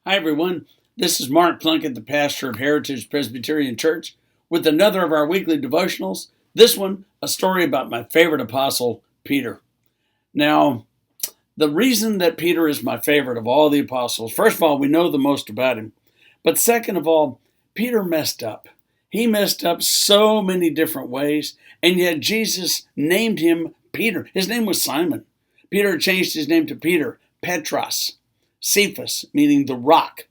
Hi, everyone. This is Mark Plunkett, the pastor of Heritage Presbyterian Church, with another of our weekly devotionals. This one, a story about my favorite apostle, Peter. Now, the reason that Peter is my favorite of all the apostles, first of all, we know the most about him. But second of all, Peter messed up. He messed up so many different ways, and yet Jesus named him Peter. His name was Simon. Peter changed his name to Peter, Petros. Cephas, meaning the rock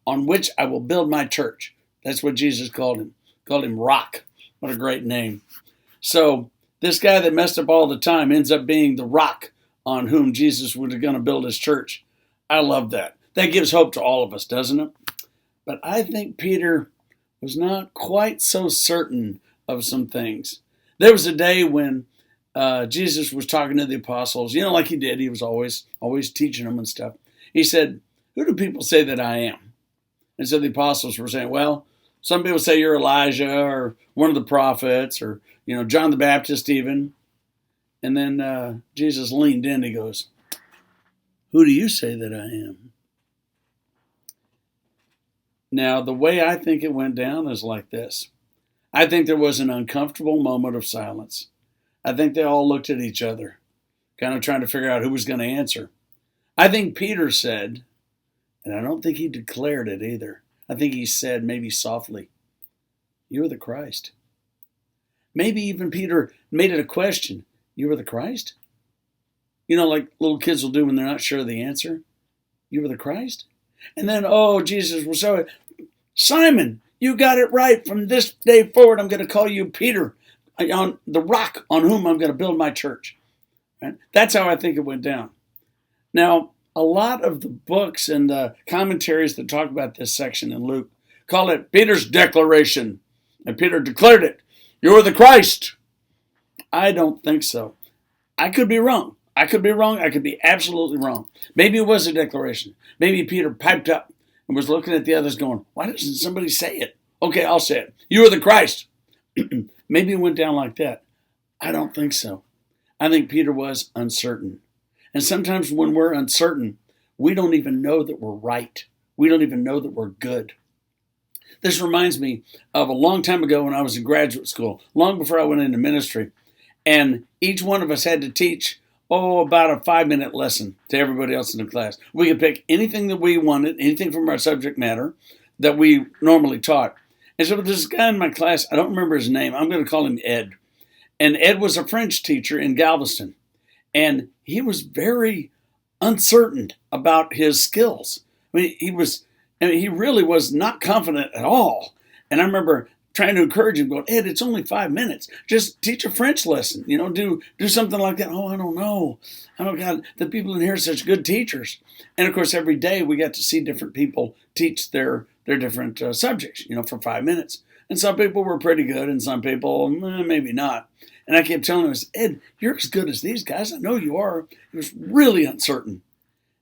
on which I will build my church. That's what Jesus called him. Called him Rock. What a great name. So this guy that messed up all the time ends up being the rock on whom Jesus was going to build his church. I love that. That gives hope to all of us, doesn't it? But I think Peter was not quite so certain of some things. There was a day when Jesus was talking to the apostles, like he did. He was always teaching them and stuff. He said, "Who do people say that I am?" And so the apostles were saying, "Well, some people say you're Elijah or one of the prophets or, John the Baptist even." And then Jesus leaned in. He goes, "Who do you say that I am?" Now, the way I think it went down is like this. I think there was an uncomfortable moment of silence. I think they all looked at each other, kind of trying to figure out who was going to answer. I think Peter said, and I don't think he declared it either. I think he said, maybe softly, "You're the Christ." Maybe even Peter made it a question. "You are the Christ?" Like little kids will do when they're not sure of the answer. "You are the Christ?" And then, Jesus was so, "Simon, you got it right. From this day forward, I'm going to call you Peter, on the rock on whom I'm going to build my church." Right? That's how I think it went down. Now, a lot of the books and the commentaries that talk about this section in Luke call it Peter's declaration. And Peter declared it. "You're the Christ." I don't think so. I could be wrong. I could be absolutely wrong. Maybe it was a declaration. Maybe Peter piped up and was looking at the others going, "Why doesn't somebody say it?" "Okay, I'll say it. You are the Christ." Maybe it went down like that. I don't think so. I think Peter was uncertain. And sometimes when we're uncertain, we don't even know that we're right. We don't even know that we're good. This reminds me of a long time ago when I was in graduate school, long before I went into ministry. And each one of us had to teach, about a 5-minute lesson to everybody else in the class. We could pick anything that we wanted, anything from our subject matter that we normally taught. And so this guy in my class, I don't remember his name. I'm going to call him Ed. And Ed was a French teacher in Galveston. And he was very uncertain about his skills. He really was not confident at all. And I remember trying to encourage him, going, "Ed, it's only 5 minutes. Just teach a French lesson. Do something like that." "Oh, I don't know. God, the people in here are such good teachers." And of course, every day we got to see different people teach their different subjects, for 5 minutes. And some people were pretty good, and some people maybe not. And I kept telling him, "Ed, you're as good as these guys. I know you are." He was really uncertain.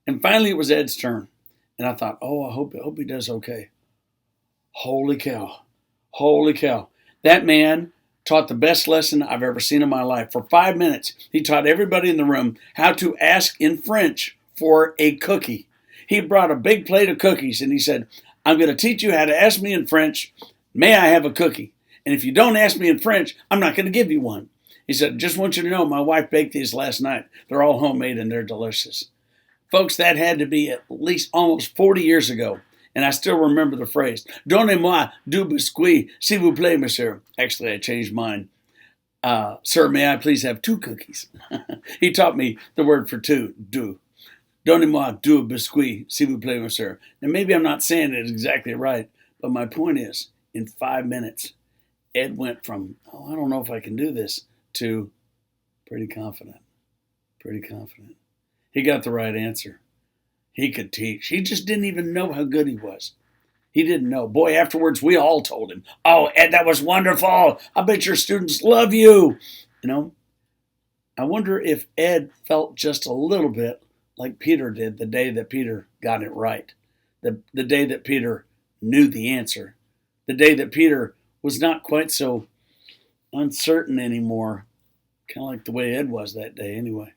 And finally, it was Ed's turn. And I thought, I hope he does okay. Holy cow. Holy cow. That man taught the best lesson I've ever seen in my life. For 5 minutes, he taught everybody in the room how to ask in French for a cookie. He brought a big plate of cookies and he said, "I'm going to teach you how to ask me in French. May I have a cookie? And if you don't ask me in French, I'm not going to give you one." He said, "Just want you to know, my wife baked these last night. They're all homemade and they're delicious." Folks, that had to be at least almost 40 years ago. And I still remember the phrase, "Donnez-moi du biscuit, s'il vous plaît, monsieur." Actually, I changed mine. "Sir, may I please have 2 cookies?" He taught me the word for two, "du." "Donnez-moi du biscuit, s'il vous plaît, monsieur." And maybe I'm not saying it exactly right, but my point is, in 5 minutes, Ed went from, "I don't know if I can do this," to pretty confident. Pretty confident. He got the right answer. He could teach. He just didn't even know how good he was. He didn't know. Boy, afterwards, we all told him, "Oh, Ed, that was wonderful. I bet your students love you." I wonder if Ed felt just a little bit like Peter did the day that Peter got it right. The day that Peter knew the answer. The day that Peter was not quite so uncertain anymore. Kind of like the way Ed was that day anyway.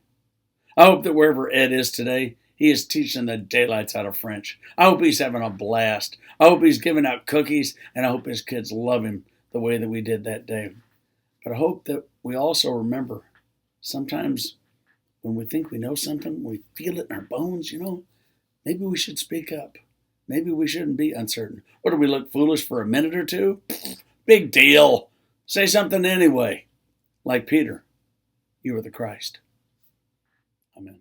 I hope that wherever Ed is today, He is teaching the daylights out of French. I hope he's having a blast. I hope he's giving out cookies, and I hope his kids love him the way that we did that day. But I hope that we also remember sometimes when we think we know something, we feel it in our bones, maybe we should speak up. Maybe we shouldn't be uncertain. Or do we look foolish for a minute or two? Big deal. Say something anyway. Like Peter, you are the Christ. Amen.